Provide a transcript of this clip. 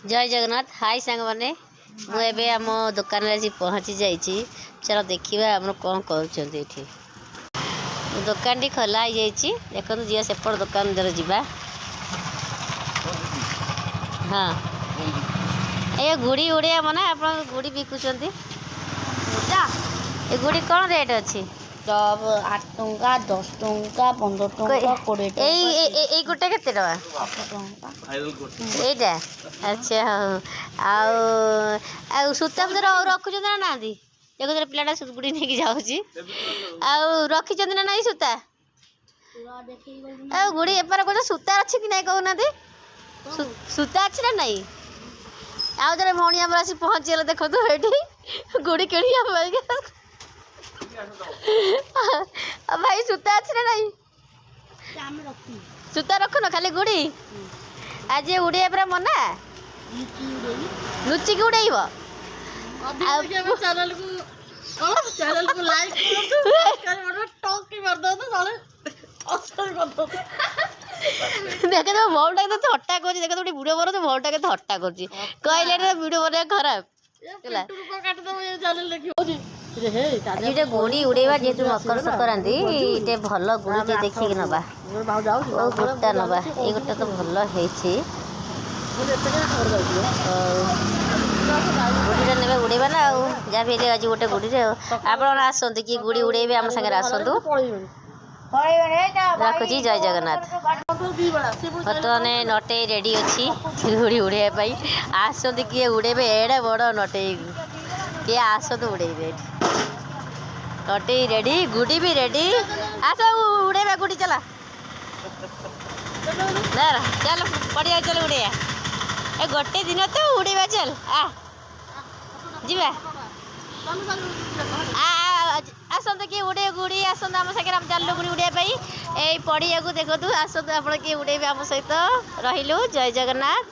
जय जगन्नाथ हाय सांग मैंने मुझे आम दुकान आज पहुँची जाइए। चलो देखा आम कौन कर दुकान टी खोला देखो जी सेपट दुकान दर जा। हाँ ये गुड़ी उड़िया मना आप गुड़ी बिकुंट ये गुड़ी कौन रेट अच्छी? 8 टंका 10 टंका 15 टंका 20 टंका गोटे के 8 टंका यहीटा अच्छा हाँ सूता फूता रखुच ना ना देखो पिलाटा गुड़ी नहीं जाऊँगी रखी ना ना सूता गुड़ी एपार कौन सूता अच्छी कि नहीं कहना सूता अच्छी ना नहीं आउ जरा भौणी आम आसी पहुँचीगला देखो ये गुड़ी किणी भाई सूता अच्छी ना नहीं सूता रखुन खाली गुड़ी आज उड़े पूरा मना लुचिक उड़ेब देखे तो भौटा के थट्टा कर देखे तो वीडियो बना तो भौटा के थट्टा कर कहले वीडियो बना खराब ये गुड़ी उड़ेबा जेहेतु मकर संक्रांति ये भल गुड़ी देखिक नवा गुटा नवा ये गोटे तो भल गुड़ी ने उड़ेबा ना जहाँ भी आज गोटे गुड़ी आप आसतु कि गुड़ी उड़ेबे आम सागर आसतु रखुची जय जगन्नाथ बर्तमान नटे रेडी अच्छी गुड़ी उड़ेबा आसतु किए उड़ेबे एड़े बड़ नटे किए आसतु उड़ेबे नटे रेडी गुड़ी भी रेडी आस उड़ेबा गुड़ी चला चल पड़िया चल उड़े ए गोटे दिन तो उड़ेबा चल जीवा आसतु किए उड़े गुड़ी आसतु आम सागर आम चलू गुड़ी उड़ाई यही पड़िया को देखु आसतु आप किए उड़ेबे आम सहित रही जय जगन्नाथ।